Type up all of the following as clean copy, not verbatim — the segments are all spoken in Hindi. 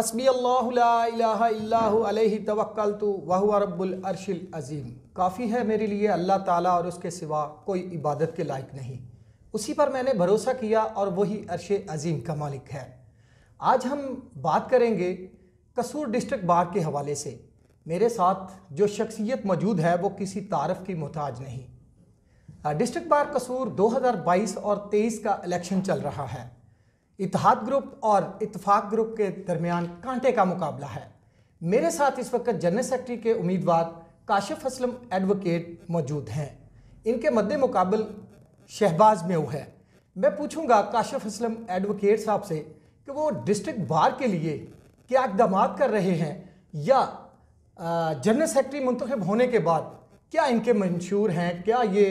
हस्बी अल्लाहु ला इलाहा इल्लाहु अलैहि तवक्कलतु व हुवा रब्बुल अर्शिल अज़ीम। काफ़ी है मेरे लिए अल्लाह ताला और उसके सिवा कोई इबादत के लायक नहीं। उसी पर मैंने भरोसा किया और वही अर्श अज़ीम का मालिक है। आज हम बात करेंगे कसूर डिस्ट्रिक्ट बार के हवाले से। मेरे साथ जो शख्सियत मौजूद है वो किसी तारफ़ की मोहताज नहीं। डिस्ट्रिक्ट बार कसूर 2022 और 23 का इलेक्शन चल रहा है। इत्तेहाद ग्रुप और इत्तफाक ग्रुप के दरमियान कांटे का मुकाबला है। मेरे साथ इस वक्त जनरल सेक्रेटरी के उम्मीदवार काशिफ असलम एडवोकेट मौजूद हैं। इनके मद्दे मुकाबल शहबाज मेऊ है। मैं पूछूंगा काशिफ असलम एडवोकेट साहब से कि वो डिस्ट्रिक्ट बार के लिए क्या इक़दाम कर रहे हैं या जनरल सेक्रेटरी मुंतखब होने के बाद क्या इनके मंशूर हैं, क्या ये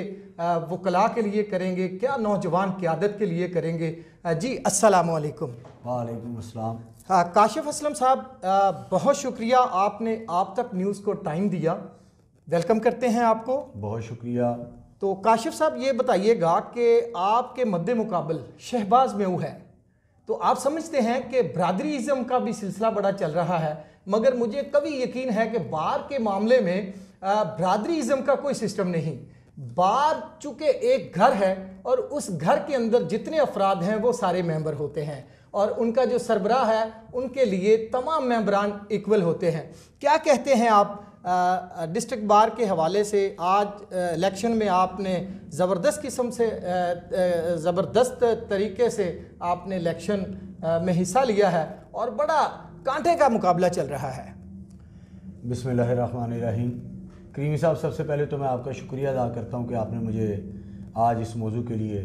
वकला के लिए करेंगे, क्या नौजवान क़यादत के लिए करेंगे। जी अस्सलाम वालेकुम। वालेकुम अस्सलाम। हाँ काशिफ असलम साहब, बहुत शुक्रिया आपने आप तक न्यूज़ को टाइम दिया। वेलकम करते हैं आपको। बहुत शुक्रिया। तो काशिफ साहब ये बताइएगा कि आपके मद्दे मुकाबल शहबाज मेऊ है, तो आप समझते हैं कि बरादरीज़म का भी सिलसिला बड़ा चल रहा है, मगर मुझे कभी यकीन है कि बार के मामले में बरादरीज़म का कोई सिस्टम नहीं। बार चूँकि एक घर है और उस घर के अंदर जितने अफराद हैं वो सारे मेंबर होते हैं और उनका जो सरबराह है उनके लिए तमाम मेंबरान इक्वल होते हैं। क्या कहते हैं आप डिस्ट्रिक्ट बार के हवाले से? आज इलेक्शन में आपने ज़बरदस्त किस्म से ज़बरदस्त तरीके से आपने इलेक्शन में हिस्सा लिया है और बड़ा कांटे का मुकाबला चल रहा है। बिस्मिल्लाहिर्रहमानिर्रहीम। करीमी साहब, सबसे पहले तो मैं आपका शुक्रिया अदा करता हूँ कि आपने मुझे आज इस मौजू के लिए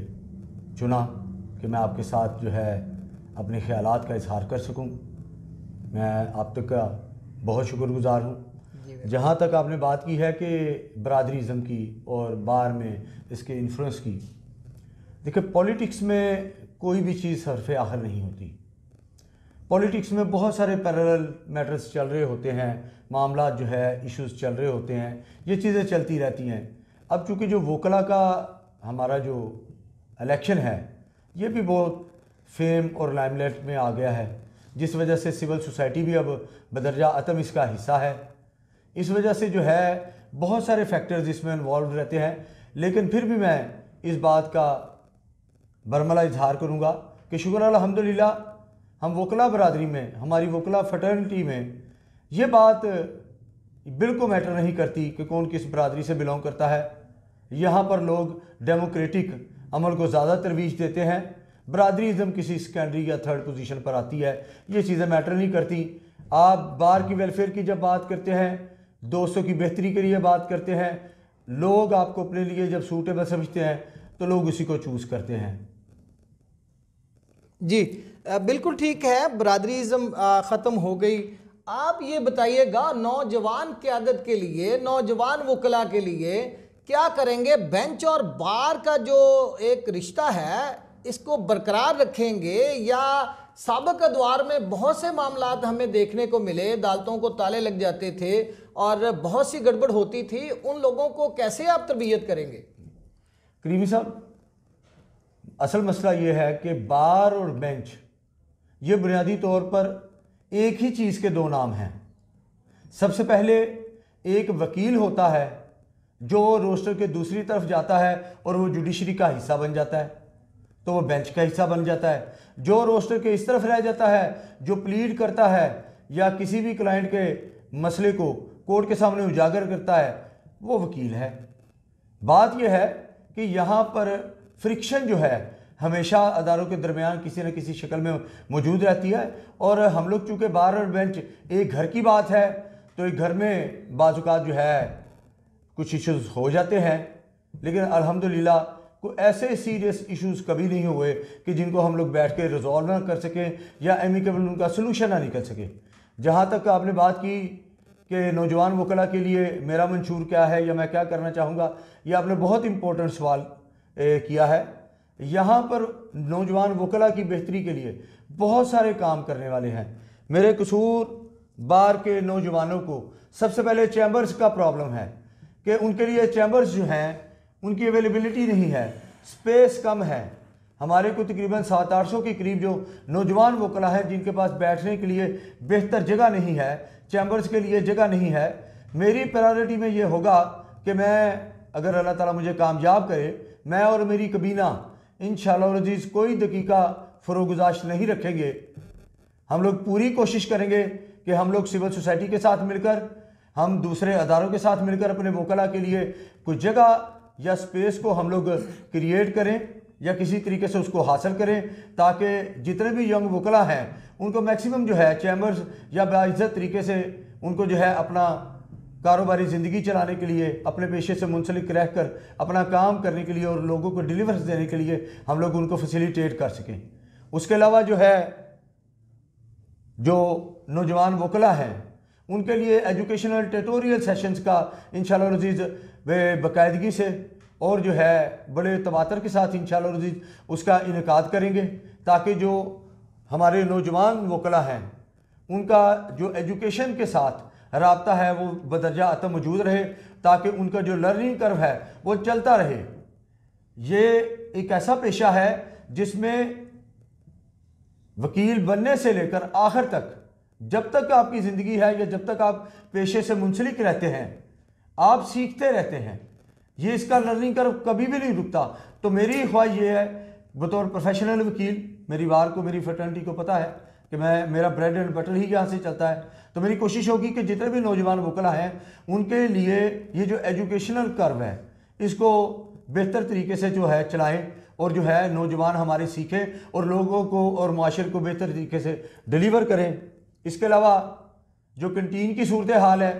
चुना कि मैं आपके साथ जो है अपने ख़यालात का इजहार कर सकूँ। मैं आप तक का बहुत शुक्रगुज़ार हूँ। जहाँ तक आपने बात की है कि बरादरीज़म की और बार में इसके इन्फ्लुएंस की, देखिए पॉलिटिक्स में कोई भी चीज़ हरफ़ आखिर नहीं होती। पॉलिटिक्स में बहुत सारे पैरेलल मैटर्स चल रहे होते हैं, मामला जो है इश्यूज़ चल रहे होते हैं, ये चीज़ें चलती रहती हैं। अब चूँकि जो वकला का हमारा जो इलेक्शन है ये भी बहुत फेम और लाइमलाइट में आ गया है, जिस वजह से सिविल सोसाइटी भी अब बदरजा अतम इसका हिस्सा है। इस वजह से जो है बहुत सारे फैक्टर्स इसमें इन्वॉल्व रहते हैं, लेकिन फिर भी मैं इस बात का बरमला इजहार करूँगा कि शुक्र अल्हम्दुलिल्लाह हम वकला बरादरी में, हमारी वकला फटर्निटी में ये बात बिल्कुल मैटर नहीं करती कि कौन किस बरादरी से बिलोंग करता है। यहाँ पर लोग डेमोक्रेटिक अमल को ज़्यादा तरवीज देते हैं। बरादरीज़म किसी सेकेंडरी या थर्ड पोजीशन पर आती है, ये चीज़ें मैटर नहीं करती। आप बार की वेलफेयर की जब बात करते हैं, दोस्तों की बेहतरी के लिए बात करते हैं, लोग आपको अपने लिए जब सूटेबल समझते हैं तो लोग उसी को चूज़ करते हैं। जी बिल्कुल ठीक है, बरादरीज़म ख़त्म हो गई। आप ये बताइएगा नौजवान क़यादत के लिए, नौजवान वकला के लिए क्या करेंगे? बेंच और बार का जो एक रिश्ता है इसको बरकरार रखेंगे या साबिक़ अदवार में बहुत से मामलात हमें देखने को मिले, अदालतों को ताले लग जाते थे और बहुत सी गड़बड़ होती थी, उन लोगों को कैसे आप तरबियत करेंगे? करीमी साहब, असल मसला ये है कि बार और बेंच ये बुनियादी तौर पर एक ही चीज़ के दो नाम हैं। सबसे पहले एक वकील होता है जो रोस्टर के दूसरी तरफ जाता है और वो जुडिशरी का हिस्सा बन जाता है, तो वो बेंच का हिस्सा बन जाता है। जो रोस्टर के इस तरफ रह जाता है, जो प्लीड करता है या किसी भी क्लाइंट के मसले को कोर्ट के सामने उजागर करता है, वो वकील है। बात यह है कि यहाँ पर फ्रिक्शन जो है हमेशा अदारों के दरमियान किसी न किसी शक्ल में मौजूद रहती है और हम लोग चूँकि बार और बेंच एक घर की बात है, तो एक घर में बाज़-औक़ात जो है कुछ इश्यूज़ हो जाते हैं, लेकिन अल्हम्दुलिल्लाह कोई ऐसे सीरियस इश्यूज़ कभी नहीं हुए कि जिनको हम लोग बैठ के रिजॉल्व ना कर सकें या एमिकेबल उनका सलूशन ना निकल सके। जहाँ तक आपने बात की कि नौजवान वकला के लिए मेरा मंशूर क्या है या मैं क्या करना चाहूँगा, यह आपने बहुत इंपॉर्टेंट सवाल किया है। यहाँ पर नौजवान वकला की बेहतरी के लिए बहुत सारे काम करने वाले हैं। मेरे कसूर बार के नौजवानों को सबसे पहले चैम्बर्स का प्रॉब्लम है कि उनके लिए चैम्बर्स जो हैं उनकी अवेलेबिलिटी नहीं है, स्पेस कम है। हमारे को तकरीबन 700-800 के करीब जो नौजवान वकला हैं जिनके पास बैठने के लिए बेहतर जगह नहीं है, चैम्बर्स के लिए जगह नहीं है। मेरी प्रायोरिटी में ये होगा कि मैं, अगर अल्लाह ताला मुझे कामयाब करे, मैं और मेरी कबीना इंशाअल्लाह अज़ीज़ कोई दकीका फ़रोगुज़ाश्त नहीं रखेंगे। हम लोग पूरी कोशिश करेंगे कि हम लोग सिविल सोसाइटी के साथ मिलकर, हम दूसरे अदारों के साथ मिलकर अपने वकला के लिए कुछ जगह या स्पेस को हम लोग क्रिएट करें या किसी तरीके से उसको हासिल करें, ताकि जितने भी यंग वकला हैं उनको मैक्सिमम जो है चैम्बर्स या बाइज़्ज़त तरीके से उनको जो है अपना कारोबारी ज़िंदगी चलाने के लिए, अपने पेशे से मुंसलिक रहकर अपना काम करने के लिए और लोगों को डिलीवर्स देने के लिए हम लोग उनको फैसिलिटेट कर सकें। उसके अलावा जो है जो नौजवान वकला हैं उनके लिए एजुकेशनल ट्यूटोरियल सेशंस का इंशाअल्लाह अज़ीज़ बाकायदगी से और जो है बड़े तवातर के साथ इंशाअल्लाह अज़ीज़ उसका इनेकाद करेंगे, ताकि जो हमारे नौजवान वकला हैं उनका जो एजुकेशन के साथ राब्ता है वो बदरजा अतः मौजूद रहे, ताकि उनका जो लर्निंग कर्व है वो चलता रहे। ये एक ऐसा पेशा है जिसमें वकील बनने से लेकर आखिर तक, जब तक आपकी ज़िंदगी है या जब तक आप पेशे से मुंसलिक रहते हैं, आप सीखते रहते हैं। ये इसका लर्निंग कर्व कभी भी नहीं रुकता। तो मेरी ख्वाहिश ये है, बतौर प्रोफेशनल वकील, मेरी वार को, मेरी फ्रेटर्निटी को पता है कि मेरा ब्रेड एंड बटर ही यहाँ से चलता है, तो मेरी कोशिश होगी कि जितने भी नौजवान वकला हैं उनके लिए ये जो एजुकेशनल कर्व है इसको बेहतर तरीके से जो है चलाएं, और जो है नौजवान हमारे सीखें और लोगों को और माशरे को बेहतर तरीके से डिलीवर करें। इसके अलावा जो कैंटीन की सूरत हाल है,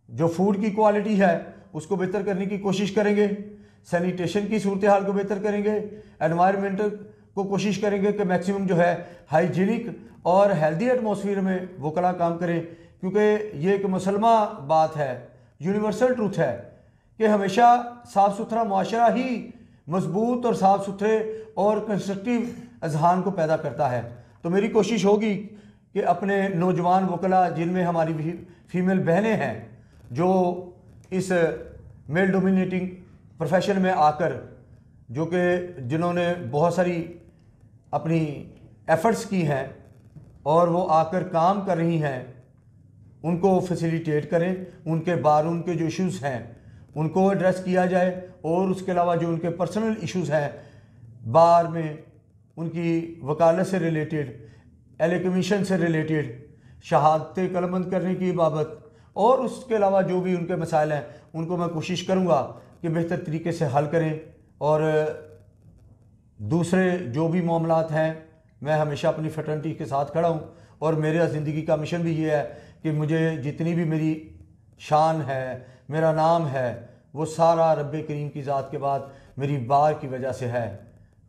जो फूड की क्वालिटी है उसको बेहतर करने की कोशिश करेंगे, सैनिटेशन की सूरत हाल को बेहतर करेंगे, एनवायरमेंटल को कोशिश करेंगे कि मैक्सिमम जो है हाइजीनिक और हेल्दी एटमॉस्फेयर में वकला काम करें, क्योंकि ये एक मुसलमा बात है, यूनिवर्सल ट्रूथ है कि हमेशा साफ़ सुथरा माशरा ही मजबूत और साफ़ सुथरे और कंस्ट्रक्टिव अजहान को पैदा करता है। तो मेरी कोशिश होगी कि अपने नौजवान वकला जिनमें हमारी फीमेल बहनें हैं जो इस मेल डोमिनेटिंग प्रोफेशन में आकर, जो कि जिन्होंने बहुत सारी अपनी एफ़र्ट्स की हैं और वो आकर काम कर रही हैं, उनको फैसिलिटेट करें, उनके बार उनके जो इश्यूज़ हैं उनको एड्रेस किया जाए, और उसके अलावा जो उनके पर्सनल इश्यूज़ हैं बार में, उनकी वकालत से रिलेटेड, एल कमीशन से रिलेटेड, शहादतें कलमबंद करने की बाबत, और उसके अलावा जो भी उनके मसाइल हैं उनको मैं कोशिश करूँगा कि बेहतर तरीके से हल करें। और दूसरे जो भी मामलात हैं मैं हमेशा अपनी फ्रेटर्निटी के साथ खड़ा हूँ, और मेरा ज़िंदगी का मिशन भी ये है कि मुझे जितनी भी मेरी शान है, मेरा नाम है, वो सारा रब्बे करीम की ज़ात के बाद मेरी बार की वजह से है।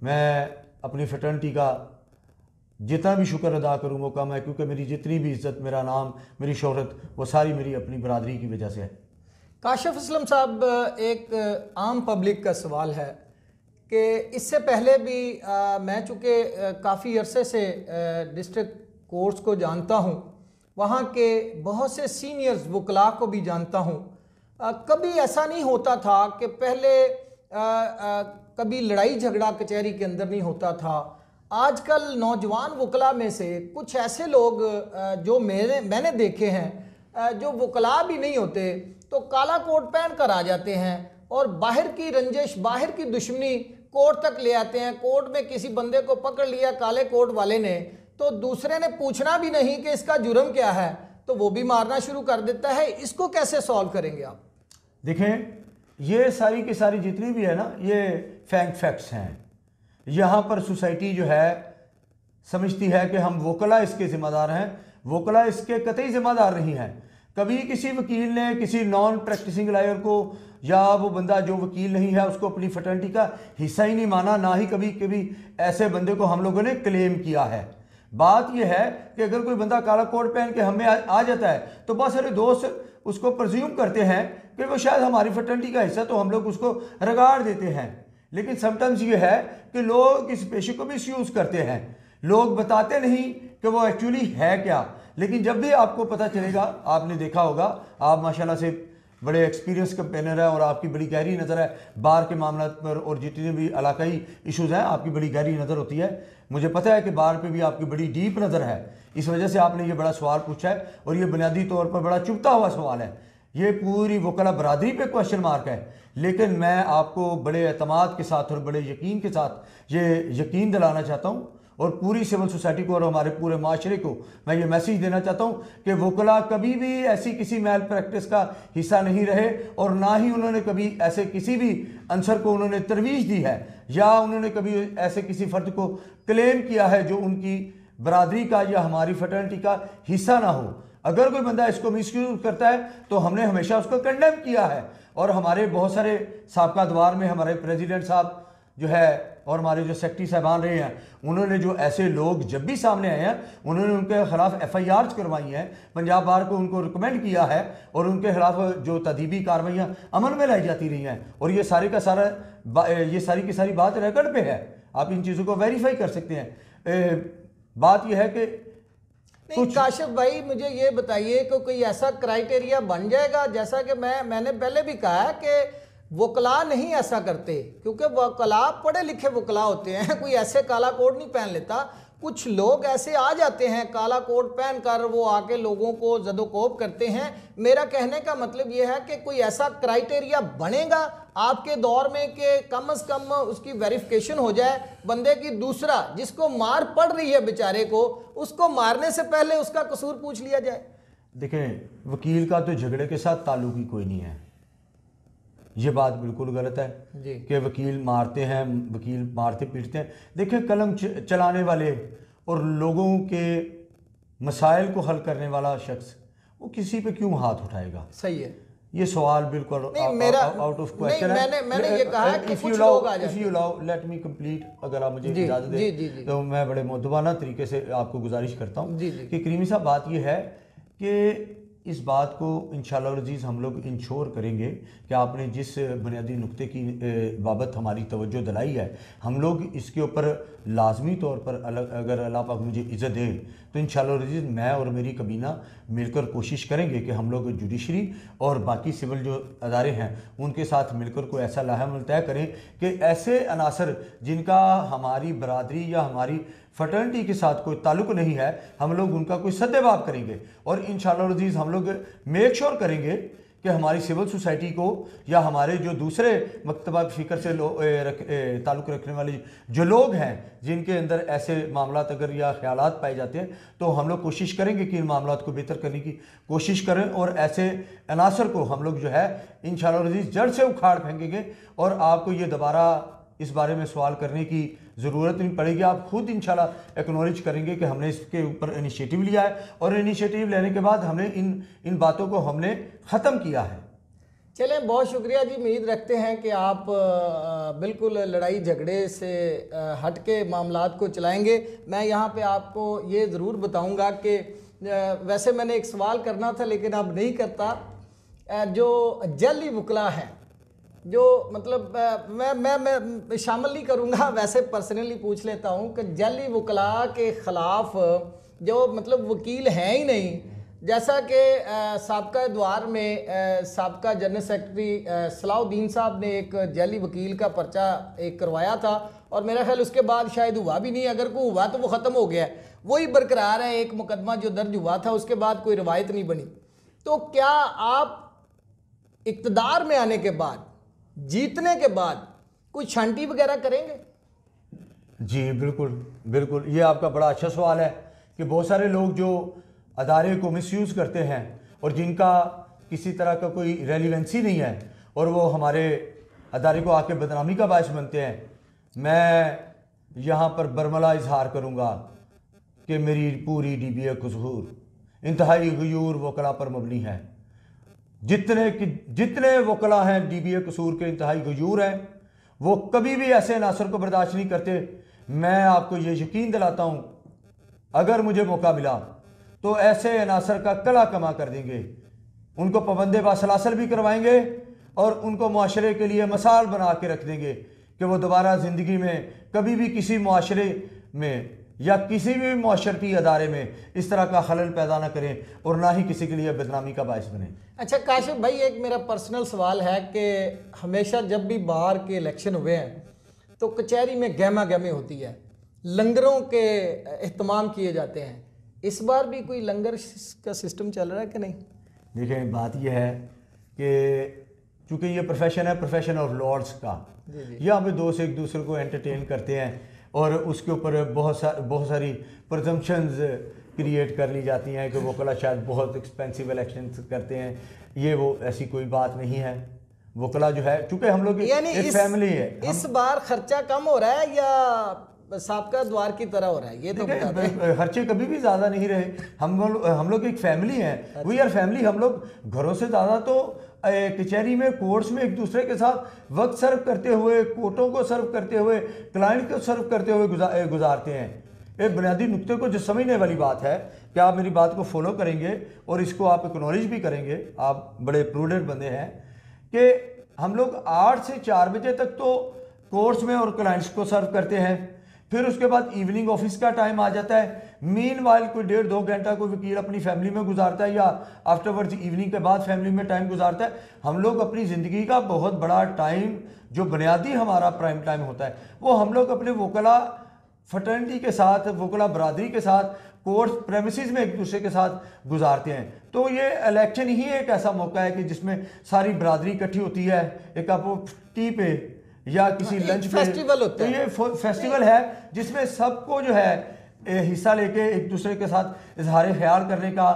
मैं अपनी फ्रेटर्निटी का जितना भी शुक्र अदा करूँ वो कम है, क्योंकि मेरी जितनी भी इज़्ज़त, मेरा नाम, मेरी शोहरत, वो सारी मेरी अपनी बरादरी की वजह से है। काशिफ असलम साहब, एक आम पब्लिक का सवाल है कि इससे पहले भी मैं चूँकि काफ़ी अरसे से डिस्ट्रिक्ट कोर्ट्स को जानता हूँ, वहाँ के बहुत से सीनियर्स वकला को भी जानता हूँ, कभी ऐसा नहीं होता था कि पहले कभी लड़ाई झगड़ा कचहरी के अंदर नहीं होता था। आजकल नौजवान वकला में से कुछ ऐसे लोग जो मैंने देखे हैं, जो वकला भी नहीं होते तो काला कोट पहन कर आ जाते हैं और बाहर की रंजिश, बाहर की दुश्मनी कोर्ट तक ले आते हैं। कोर्ट में किसी बंदे को पकड़ लिया काले कोट वाले ने, तो दूसरे ने पूछना भी नहीं कि इसका जुर्म क्या है, तो वो भी मारना शुरू कर देता है। इसको कैसे सॉल्व करेंगे आप? देखें, ये सारी की सारी जितनी भी है ना, ये फैक्ट्स हैं। यहाँ पर सोसाइटी जो है समझती है कि हम वकला इसके ज़िम्मेदार हैं, वकला इसके कतई ज़िम्मेदार नहीं हैं। कभी किसी वकील ने किसी नॉन प्रैक्टिसिंग लॉयर को, या वो बंदा जो वकील नहीं है उसको अपनी फ्रेटर्निटी का हिस्सा ही नहीं माना, ना ही कभी कभी ऐसे बंदे को हम लोगों ने क्लेम किया है। बात यह है कि अगर कोई बंदा काला कोट पहन के हमें आ जाता है तो बहुत सारे दोस्त उसको प्रज्यूम करते हैं कि वो शायद हमारी फ्रेटर्निटी का हिस्सा, तो हम लोग उसको रगाड़ देते हैं। लेकिन समटाइम्स ये है कि लोग इस पेशे को मिसयूज़ करते हैं, लोग बताते नहीं कि वो एक्चुअली है क्या। लेकिन जब भी आपको पता चलेगा, आपने देखा होगा, आप माशाल्लाह से बड़े एक्सपीरियंस कंपेनर है और आपकी बड़ी गहरी नज़र है बार के मामला पर, और जितने भी इलाकाई इशूज़ हैं आपकी बड़ी गहरी नज़र होती है। मुझे पता है कि बार पे भी आपकी बड़ी डीप नज़र है, इस वजह से आपने ये बड़ा सवाल पूछा है और ये बुनियादी तौर पर बड़ा चुभता हुआ सवाल है। ये पूरी वकला बरादरी पे क्वेश्चन मार्क है, लेकिन मैं आपको बड़े एतमाद के साथ और बड़े यकीन के साथ ये यकीन दिलाना चाहता हूँ और पूरी सिविल सोसाइटी को और हमारे पूरे माशरे को मैं ये मैसेज देना चाहता हूँ कि वकला कभी भी ऐसी किसी मैल प्रैक्टिस का हिस्सा नहीं रहे और ना ही उन्होंने कभी ऐसे किसी भी अंसर को उन्होंने तरवीज दी है या उन्होंने कभी ऐसे किसी फ़र्द को क्लेम किया है जो उनकी बरादरी का या हमारी फ्रेटर्निटी का हिस्सा ना हो। अगर कोई बंदा इसको मिसयूज करता है तो हमने हमेशा उसको कंडेम किया है और हमारे बहुत सारे साबका अदवार में हमारे प्रेसिडेंट साहब जो है और हमारे जो सेक्रेटरी साहबान रहे हैं, उन्होंने जो ऐसे लोग जब भी सामने आए हैं उन्होंने उनके खिलाफ FIRs करवाई हैं, पंजाब बार को उनको रिकमेंड किया है और उनके खिलाफ जो तदीबी कार्रवाइयाँ अमल में लाई जाती रही हैं और ये सारे का सारा ये सारी की सारी बात रिकॉर्ड पे है, आप इन चीज़ों को वेरीफाई कर सकते हैं। बात यह है कि नहीं काशिफ भाई, मुझे ये बताइए कि कोई ऐसा क्राइटेरिया बन जाएगा, जैसा कि मैंने पहले भी कहा है कि वकला नहीं ऐसा करते, क्योंकि वकला पढ़े लिखे वकला होते हैं, कोई ऐसे काला कोट नहीं पहन लेता। कुछ लोग ऐसे आ जाते हैं काला कोट पहन कर, वो आके लोगों को जदोकोब करते हैं। मेरा कहने का मतलब ये है कि कोई ऐसा क्राइटेरिया बनेगा आपके दौर में कि कम से कम उसकी वेरिफिकेशन हो जाए बंदे की। दूसरा, जिसको मार पड़ रही है बेचारे को, उसको मारने से पहले उसका कसूर पूछ लिया जाए। देखें, वकील का तो झगड़े के साथ ताल्लुक ही कोई नहीं है, ये बात बिल्कुल गलत है कि वकील मारते हैं, वकील मारते पीटते हैं। देखें, कलम चलाने वाले और लोगों के मसाइल को हल करने वाला शख्स वो किसी पे क्यों हाथ उठाएगा? सही है, ये सवाल बिल्कुल आउट ऑफ क्वेश्चन है। मैंने ये कहा है कि कुछ लोग आ जाते हैं। If you allow let me complete, अगर आप मुझे इजाज़त दें तो मैं बड़े मुद्दबाना तरीके से आपको गुजारिश करता हूँ कि करीमी साहब, बात ये है कि इस बात को इंशाअल्लाह अज़ीज़ हम लोग इंश्योर करेंगे कि आपने जिस बुनियादी नुक्ते की बाबत हमारी तवज्जो दिलाई है, हम लोग इसके ऊपर लाजमी तौर पर अगर अल्लाह पाक मुझे इज़्ज़त दे तो इंशाअल्लाह अज़ीज़ मैं और मेरी कबीना मिलकर कोशिश करेंगे कि हम लोग जुडिशरी और बाकी सिविल जो अदारे हैं उनके साथ मिलकर कोई ऐसा लाहमल तय करें कि ऐसे अनासर जिनका हमारी बरादरी या हमारी फ्रेटर्निटी के साथ कोई ताल्लुक नहीं है, हम लोग उनका कोई सद्देबाब करेंगे और इंशाअल्लाह अज़ीज़ हम लोग मेक श्योर करेंगे कि हमारी सिविल सोसाइटी को या हमारे जो दूसरे मकतबा फ़िक्र से ताल्लुक़ रखने वाले जो लोग हैं जिनके अंदर ऐसे मामलात अगर या ख़यालात पाए जाते हैं तो हम लोग कोशिश करेंगे कि इन मामलात को बेहतर करने की कोशिश करें और ऐसे अनासर को हम लोग जो है इंशाअल्लाह अज़ीज़ जड़ से उखाड़ फेंकेंगे और आपको ये दोबारा इस बारे में सवाल करने की ज़रूरत नहीं पड़ेगी। आप खुद इंशाल्लाह एक्नॉलेज करेंगे कि हमने इसके ऊपर इनिशिएटिव लिया है और इनिशिएटिव लेने के बाद हमने इन बातों को हमने ख़त्म किया है। चलें, बहुत शुक्रिया जी। उम्मीद रखते हैं कि आप बिल्कुल लड़ाई झगड़े से हट के मामलात को चलाएंगे। मैं यहाँ पे आपको ये ज़रूर बताऊँगा कि वैसे मैंने एक सवाल करना था लेकिन अब नहीं करता। जो जली वकला है, जो मतलब मैं शामिल नहीं करूँगा, वैसे पर्सनली पूछ लेता हूँ कि जली वकला के ख़िलाफ़ जो मतलब वकील हैं ही नहीं, जैसा कि साबका द्वार में साबका जनरल सेक्रेटरी सलाउद्दीन साहब ने एक जली वकील का पर्चा एक करवाया था और मेरा ख्याल उसके बाद शायद हुआ भी नहीं, अगर कोई हुआ तो वो ख़त्म हो गया, वही बरकरार है। एक मुकदमा जो दर्ज हुआ था उसके बाद कोई रवायत नहीं बनी। तो क्या आप इक़्तिदार में आने के बाद, जीतने के बाद कोई छांटी वगैरह करेंगे? जी बिल्कुल बिल्कुल, ये आपका बड़ा अच्छा सवाल है कि बहुत सारे लोग जो अदारे को मिसयूज़ करते हैं और जिनका किसी तरह का कोई रेलिवेंसी नहीं है और वो हमारे अदारे को आके बदनामी का बायस बनते हैं। मैं यहाँ पर बरमला इजहार करूँगा कि मेरी पूरी DBA कसूर इंतहाई गयूर वकला पर मबनी है। जितने वकला हैं DBA कसूर के इंतहाई गयूर हैं, वो कभी भी ऐसे अनासर को बर्दाश्त नहीं करते। मैं आपको ये यकीन दिलाता हूँ, अगर मुझे मौका मिला तो ऐसे अनासर का कला कमा कर देंगे, उनको पाबंदे बासलासल भी करवाएंगे और उनको मुआशरे के लिए मिसाल बना के रख देंगे कि वो दोबारा ज़िंदगी में कभी भी किसी मुआशरे में या किसी भी माशरती अदारे में इस तरह का खलल पैदा ना करें और ना ही किसी के लिए बदनामी का बायस बने। अच्छा काशिफ भाई, एक मेरा पर्सनल सवाल है कि हमेशा जब भी बाहर के इलेक्शन हुए हैं तो कचहरी में गहमा गहमी होती है, लंगरों के एहतमाम किए जाते हैं। इस बार भी कोई लंगर का सिस्टम चल रहा है कि नहीं? देखें, बात यह है कि चूँकि ये प्रोफेशन है, प्रोफेशन ऑफ लॉर्ड्स का, यहाँ पे दोस्त एक दूसरे को एंटरटेन करते हैं और उसके ऊपर बहुत सारी प्रजम्पशंस क्रिएट कर ली जाती हैं कि वकला शायद बहुत एक्सपेंसिव इलेक्शन करते हैं। ये वो ऐसी कोई बात नहीं है। वकला जो है, चूँकि हम लोग एक फैमिली है। इस बार खर्चा कम हो रहा है या साबका द्वार की तरह हो रहा है? ये तो खर्चे कभी भी ज़्यादा नहीं रहे। हम लोग एक फैमिली हैं, वी आर फैमिली। हम लोग घरों से ज़्यादा तो कचहरी में, कोर्ट्स में एक दूसरे के साथ वक्त सर्व करते हुए, कोर्टों को सर्व करते हुए, क्लाइंट को सर्व करते हुए गुजारते हैं। एक बुनियादी नुक्ते को जो समझने वाली बात है कि आप मेरी बात को फॉलो करेंगे और इसको आप एक्नॉलेज भी करेंगे, आप बड़े प्रूडेंट बंदे हैं, कि हम लोग 8 से 4 बजे तक तो कोर्ट्स में और क्लाइंट्स को सर्व करते हैं। फिर उसके बाद इवनिंग ऑफिस का टाइम आ जाता है। मीनवाइल कोई 1.5-2 घंटा कोई वकील अपनी फैमिली में गुजारता है या आफ्टरवर्ड्स इवनिंग के बाद फैमिली में टाइम गुजारता है। हम लोग अपनी ज़िंदगी का बहुत बड़ा टाइम, जो बुनियादी हमारा प्राइम टाइम होता है, वो हम लोग अपने वकला फटर्निटी के साथ, वकला बरादरी के साथ, कोर्ट प्रेमिसेस में एक दूसरे के साथ गुजारते हैं। तो ये इलेक्शन ही एक ऐसा मौका है कि जिसमें सारी बरादरी इकट्ठी होती है, एक आप टी पे या किसी लंच पे फेस्टिवल होता है। तो ये फेस्टिवल है जिसमें सबको जो है हिस्सा लेके एक दूसरे के साथ इजहार ख्याल करने का,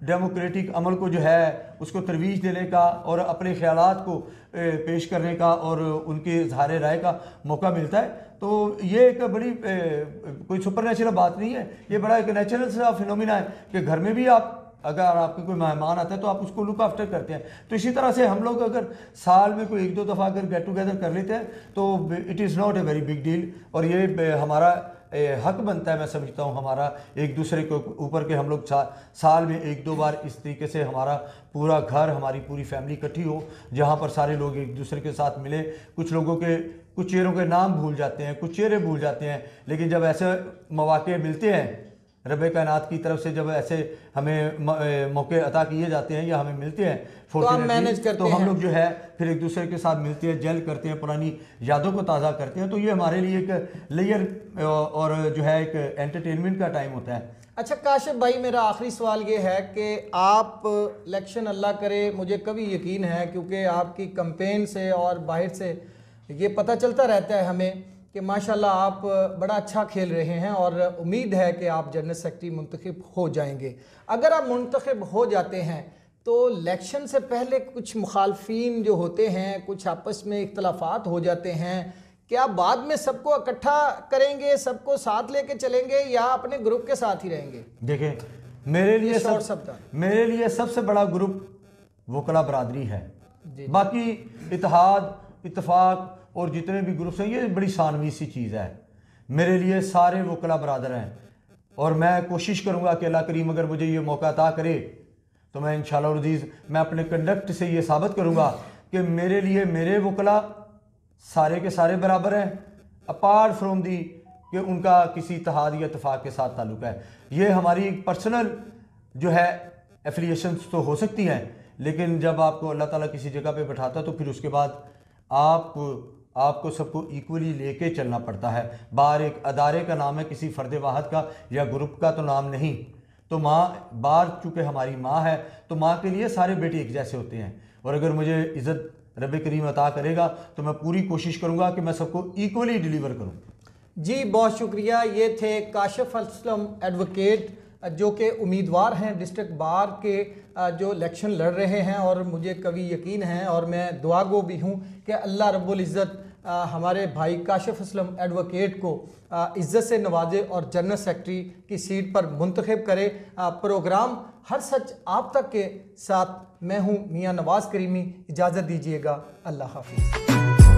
डेमोक्रेटिक अमल को जो है उसको तरवीज देने का और अपने ख्यालात को पेश करने का और उनके इजहार राय का मौका मिलता है। तो ये एक बड़ी कोई सुपरनेचुरल बात नहीं है, ये बड़ा एक नेचुरल सा फिनोमिना है कि घर में भी आप, अगर आपके कोई मेहमान आता है तो आप उसको लुक आफ्टर करते हैं। तो इसी तरह से हम लोग अगर साल में कोई 1-2 दफ़ा अगर गेट टुगेदर कर लेते हैं तो it is not a very big deal. और ये हमारा हक बनता है, मैं समझता हूँ, हमारा एक दूसरे के ऊपर के हम लोग साल में 1-2 बार इस तरीके से हमारा पूरा घर, हमारी पूरी फैमिली इकट्ठी हो, जहाँ पर सारे लोग एक दूसरे के साथ मिले। कुछ लोगों के कुछ चेहरों के नाम भूल जाते हैं, कुछ चेहरे भूल जाते हैं, लेकिन जब ऐसे मौके मिलते हैं रब कायनात की तरफ से, जब ऐसे हमें मौके अता किए जाते हैं या हमें मिलते हैं तो हम मैनेज करते हैं, तो हम लोग जो है फिर एक दूसरे के साथ मिलते हैं, जेल करते हैं, पुरानी यादों को ताज़ा करते हैं। तो ये हमारे लिए एक लेयर और जो है एक एंटरटेनमेंट का टाइम होता है। अच्छा काशिफ भाई, मेरा आखिरी सवाल ये है कि आप इलेक्शन, अल्लाह करे, मुझे कभी यकीन है क्योंकि आपकी कैंपेन से और बाहर से ये पता चलता रहता है हमें कि माशाल्लाह आप बड़ा अच्छा खेल रहे हैं और उम्मीद है कि आप जनरल सेक्रेटरी मुंतखब हो जाएंगे। अगर आप मुंतखब हो जाते हैं तो इलेक्शन से पहले कुछ मुखालफीन जो होते हैं, कुछ आपस में इख्तलाफात हो जाते हैं, क्या बाद में सबको इकट्ठा करेंगे, सबको साथ लेके चलेंगे या अपने ग्रुप के साथ ही रहेंगे? देखें, मेरे लिए सबसे बड़ा ग्रुप वकला बरादरी है। बाकी इत्तेहाद, इत्तेफाक और जितने भी ग्रुप्स हैं, ये बड़ी सानवी सी चीज़ है। मेरे लिए सारे वकला बरादर हैं और मैं कोशिश करूँगा कि अल्लाह करीम अगर मुझे ये मौका अता करे तो मैं इंशाअल्लाह अज़ीज़ मैं अपने कंडक्ट से ये साबित करूँगा कि मेरे लिए मेरे वकला सारे के सारे बराबर हैं, अपार्ट फ्रॉम दी कि उनका किसी इत्तेहाद या इत्तेफाक के साथ ताल्लुक़ है। ये हमारी पर्सनल जो है एफिलिएशंस तो हो सकती हैं, लेकिन जब आपको अल्लाह ताला किसी जगह पे बैठाता तो फिर उसके बाद आपको सबको इक्वली लेके चलना पड़ता है। बाहर एक अदारे का नाम है, किसी फ़र्द वाहद का या ग्रुप का तो नाम नहीं। तो माँ बाहर चूँकि हमारी माँ है तो माँ के लिए सारे बेटे एक जैसे होते हैं और अगर मुझे इज़्ज़त रब करीम अता करेगा तो मैं पूरी कोशिश करूँगा कि मैं सबको इक्वली डिलीवर करूँ। जी बहुत शुक्रिया। ये थे काशिफ असलम एडवोकेट जो कि उम्मीदवार हैं डिस्ट्रिक्ट बार के जो इलेक्शन लड़ रहे हैं और मुझे कभी यकीन है और मैं दुआगो भी हूँ कि अल्लाह रब्बुल इज़्ज़त हमारे भाई काशिफ असलम एडवोकेट को इज़्ज़त से नवाजे और जनरल सेक्रेटरी की सीट पर मुंतखब करे। प्रोग्राम हर सच आप तक के साथ मैं हूँ मियाँ नवाज़ करीमी। इजाज़त दीजिएगा। अल्लाह हाफ़िज़।